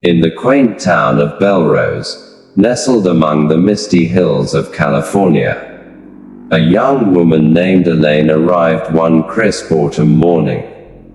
In the quaint town of Belrose, nestled among the misty hills of California, a young woman named Elaine arrived one crisp autumn morning.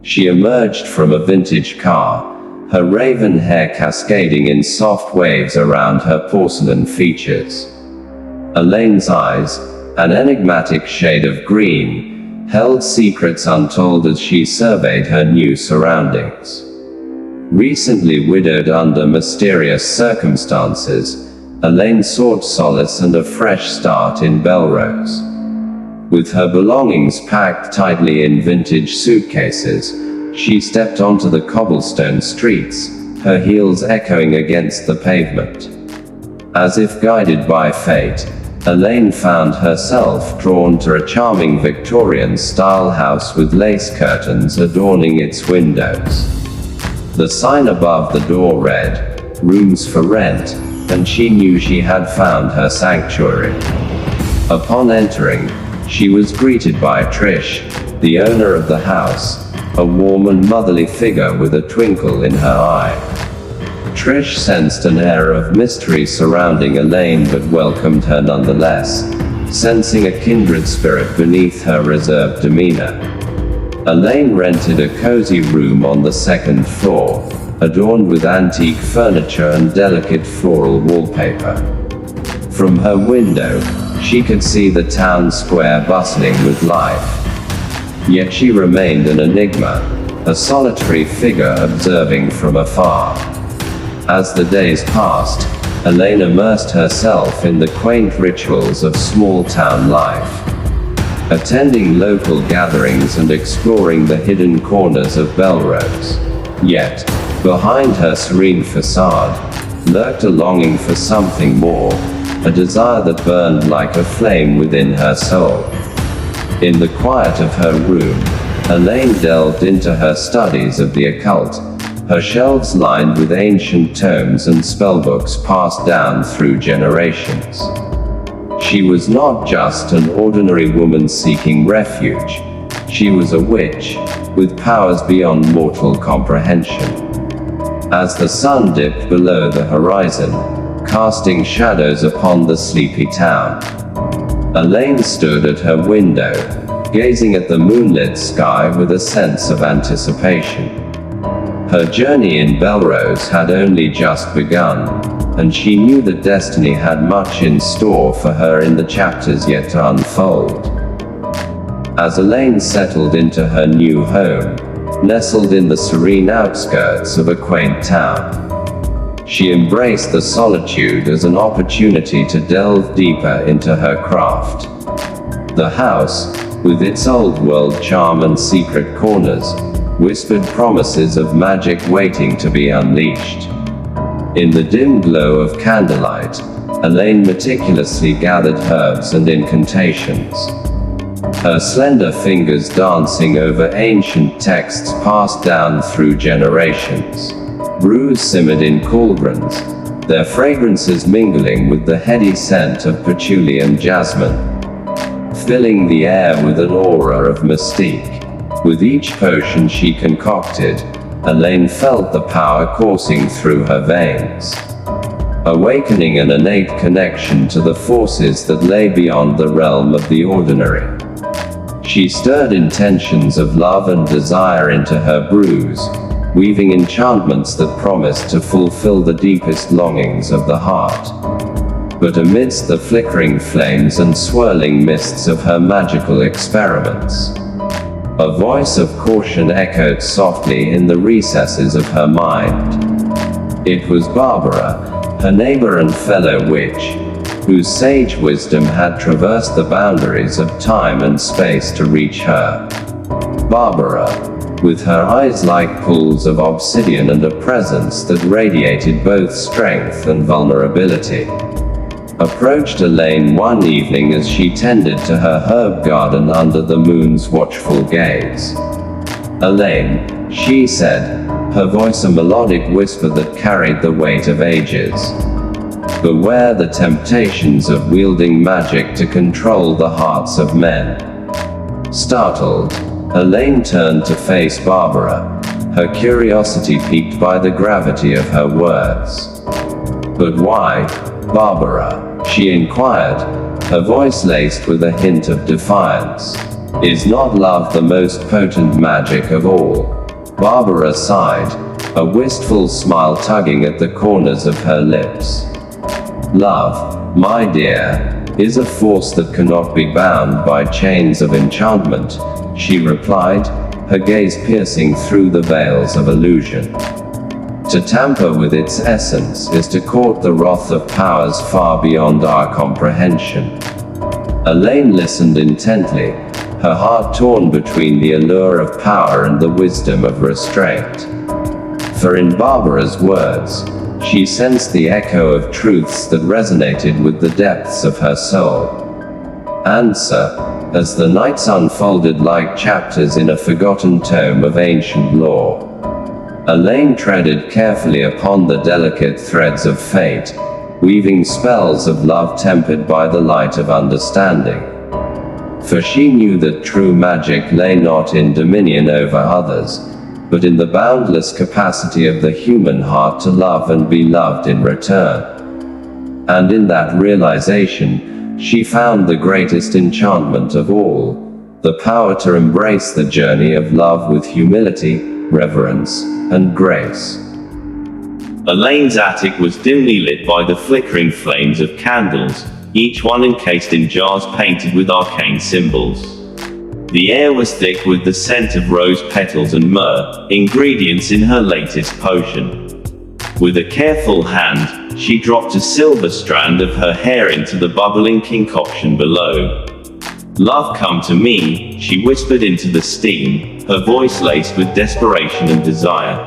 She emerged from a vintage car, her raven hair cascading in soft waves around her porcelain features. Elaine's eyes, an enigmatic shade of green, held secrets untold as she surveyed her new surroundings. Recently widowed under mysterious circumstances, Elaine sought solace and a fresh start in Belrose. With her belongings packed tightly in vintage suitcases, she stepped onto the cobblestone streets, her heels echoing against the pavement. As if guided by fate, Elaine found herself drawn to a charming Victorian-style house with lace curtains adorning its windows. The sign above the door read, "Rooms for rent," and she knew she had found her sanctuary. Upon entering, she was greeted by Trish, the owner of the house, a warm and motherly figure with a twinkle in her eye. Trish sensed an air of mystery surrounding Elaine but welcomed her nonetheless, sensing a kindred spirit beneath her reserved demeanor. Elaine rented a cozy room on the second floor, adorned with antique furniture and delicate floral wallpaper. From her window, she could see the town square bustling with life. Yet she remained an enigma, a solitary figure observing from afar. As the days passed, Elaine immersed herself in the quaint rituals of small-town life, attending local gatherings and exploring the hidden corners of Belrose. Yet, behind her serene facade, lurked a longing for something more, a desire that burned like a flame within her soul. In the quiet of her room, Elaine delved into her studies of the occult, her shelves lined with ancient tomes and spellbooks passed down through generations. She was not just an ordinary woman seeking refuge. She was a witch, with powers beyond mortal comprehension. As the sun dipped below the horizon, casting shadows upon the sleepy town, Elaine stood at her window, gazing at the moonlit sky with a sense of anticipation. Her journey in Belrose had only just begun, and she knew that destiny had much in store for her in the chapters yet to unfold. As Elaine settled into her new home, nestled in the serene outskirts of a quaint town, she embraced the solitude as an opportunity to delve deeper into her craft. The house, with its old-world charm and secret corners, whispered promises of magic waiting to be unleashed. In the dim glow of candlelight, Elaine meticulously gathered herbs and incantations, her slender fingers dancing over ancient texts passed down through generations. Brews simmered in cauldrons, their fragrances mingling with the heady scent of patchouli and jasmine, filling the air with an aura of mystique. With each potion she concocted, Elaine felt the power coursing through her veins, awakening an innate connection to the forces that lay beyond the realm of the ordinary. She stirred intentions of love and desire into her brews, weaving enchantments that promised to fulfill the deepest longings of the heart. But amidst the flickering flames and swirling mists of her magical experiments, a voice of caution echoed softly in the recesses of her mind. It was Barbara, her neighbor and fellow witch, whose sage wisdom had traversed the boundaries of time and space to reach her. Barbara, with her eyes like pools of obsidian and a presence that radiated both strength and vulnerability, approached Elaine one evening as she tended to her herb garden under the moon's watchful gaze. "Elaine," she said, her voice a melodic whisper that carried the weight of ages. "Beware the temptations of wielding magic to control the hearts of men." Startled, Elaine turned to face Barbara, her curiosity piqued by the gravity of her words. "But why, Barbara?" she inquired, her voice laced with a hint of defiance. "Is not love the most potent magic of all?" Barbara sighed, a wistful smile tugging at the corners of her lips. "Love, my dear, is a force that cannot be bound by chains of enchantment," she replied, her gaze piercing through the veils of illusion. "To tamper with its essence is to court the wrath of powers far beyond our comprehension." Elaine listened intently, her heart torn between the allure of power and the wisdom of restraint. For in Barbara's words, she sensed the echo of truths that resonated with the depths of her soul. Answer, as the nights unfolded like chapters in a forgotten tome of ancient lore. Elaine treaded carefully upon the delicate threads of fate, weaving spells of love tempered by the light of understanding. For she knew that true magic lay not in dominion over others, but in the boundless capacity of the human heart to love and be loved in return. And in that realization, she found the greatest enchantment of all, the power to embrace the journey of love with humility, reverence, and grace. Elaine's attic was dimly lit by the flickering flames of candles, each one encased in jars painted with arcane symbols. The air was thick with the scent of rose petals and myrrh, ingredients in her latest potion. With a careful hand, she dropped a silver strand of her hair into the bubbling concoction below. "Love, come to me," she whispered into the steam, her voice laced with desperation and desire.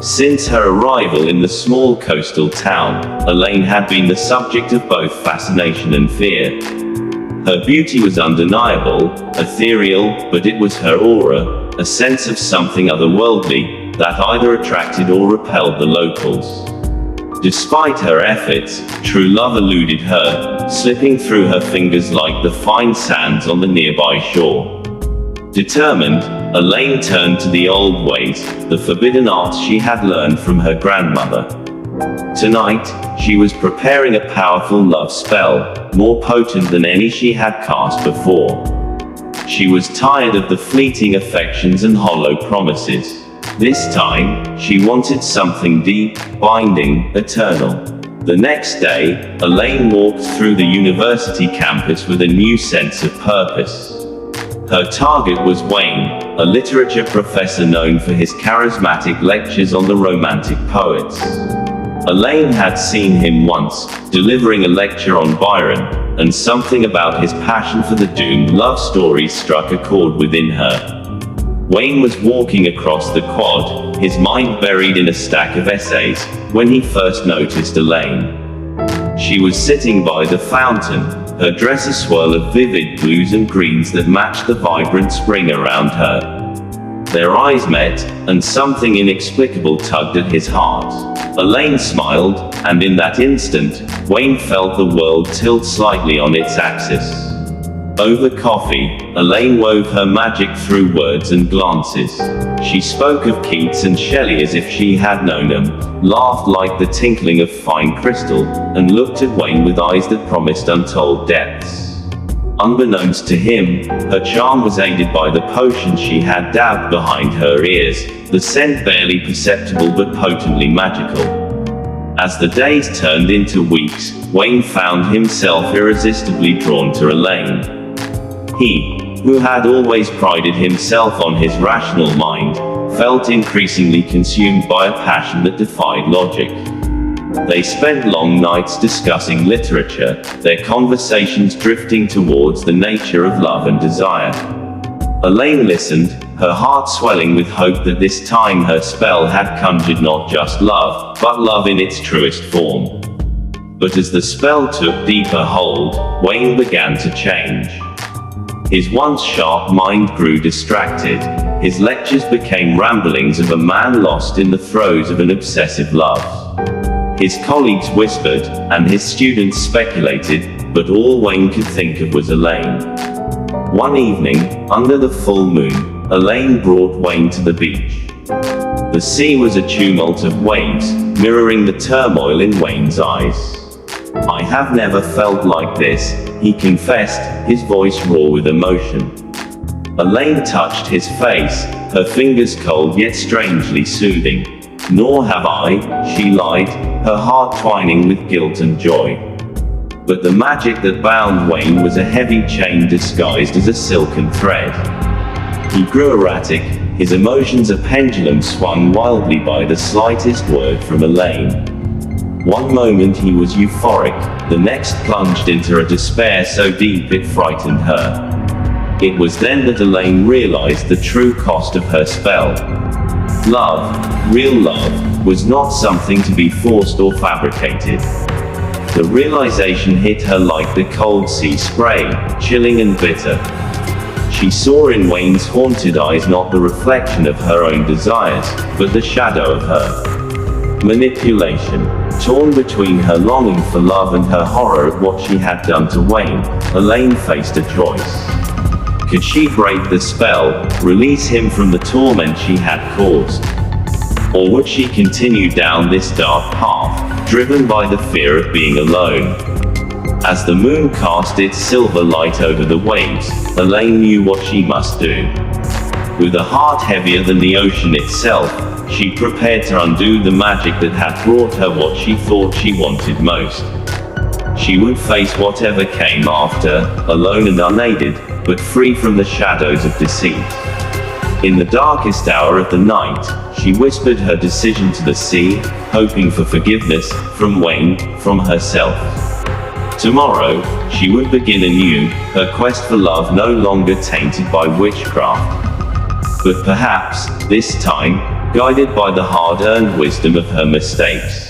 Since her arrival in the small coastal town, Elaine had been the subject of both fascination and fear. Her beauty was undeniable, ethereal, but it was her aura, a sense of something otherworldly, that either attracted or repelled the locals. Despite her efforts, true love eluded her, slipping through her fingers like the fine sands on the nearby shore. Determined, Elaine turned to the old ways, the forbidden arts she had learned from her grandmother. Tonight, she was preparing a powerful love spell, more potent than any she had cast before. She was tired of the fleeting affections and hollow promises. This time, she wanted something deep, binding, eternal. The next day, Elaine walked through the university campus with a new sense of purpose. Her target was Wayne, a literature professor known for his charismatic lectures on the Romantic poets. Elaine had seen him once, delivering a lecture on Byron, and something about his passion for the doomed love stories struck a chord within her. Wayne was walking across the quad, his mind buried in a stack of essays, when he first noticed Elaine. She was sitting by the fountain, her dress a swirl of vivid blues and greens that matched the vibrant spring around her. Their eyes met, and something inexplicable tugged at his heart. Elaine smiled, and in that instant, Wayne felt the world tilt slightly on its axis. Over coffee, Elaine wove her magic through words and glances. She spoke of Keats and Shelley as if she had known them, laughed like the tinkling of fine crystal, and looked at Wayne with eyes that promised untold depths. Unbeknownst to him, her charm was aided by the potion she had dabbed behind her ears, the scent barely perceptible but potently magical. As the days turned into weeks, Wayne found himself irresistibly drawn to Elaine. He, who had always prided himself on his rational mind, felt increasingly consumed by a passion that defied logic. They spent long nights discussing literature, their conversations drifting towards the nature of love and desire. Elaine listened, her heart swelling with hope that this time her spell had conjured not just love, but love in its truest form. But as the spell took deeper hold, Wayne began to change. His once sharp mind grew distracted. His lectures became ramblings of a man lost in the throes of an obsessive love. His colleagues whispered, and his students speculated, but all Wayne could think of was Elaine. One evening, under the full moon, Elaine brought Wayne to the beach. The sea was a tumult of waves, mirroring the turmoil in Wayne's eyes. "I have never felt like this," he confessed, his voice raw with emotion. Elaine touched his face, her fingers cold yet strangely soothing. "Nor have I," she lied, her heart twining with guilt and joy. But the magic that bound Wayne was a heavy chain disguised as a silken thread. He grew erratic, his emotions a pendulum swung wildly by the slightest word from Elaine. One moment he was euphoric, the next plunged into a despair so deep it frightened her. It was then that Elaine realized the true cost of her spell. Love, real love, was not something to be forced or fabricated. The realization hit her like the cold sea spray, chilling and bitter. She saw in Wayne's haunted eyes not the reflection of her own desires, but the shadow of her manipulation. Torn between her longing for love and her horror at what she had done to Wayne, Elaine faced a choice. Could she break the spell, release him from the torment she had caused? Or would she continue down this dark path, driven by the fear of being alone? As the moon cast its silver light over the waves, Elaine knew what she must do. With a heart heavier than the ocean itself, she prepared to undo the magic that had brought her what she thought she wanted most. She would face whatever came after, alone and unaided, but free from the shadows of deceit. In the darkest hour of the night, she whispered her decision to the sea, hoping for forgiveness, from Wayne, from herself. Tomorrow, she would begin anew, her quest for love no longer tainted by witchcraft. But perhaps, this time, guided by the hard-earned wisdom of her mistakes.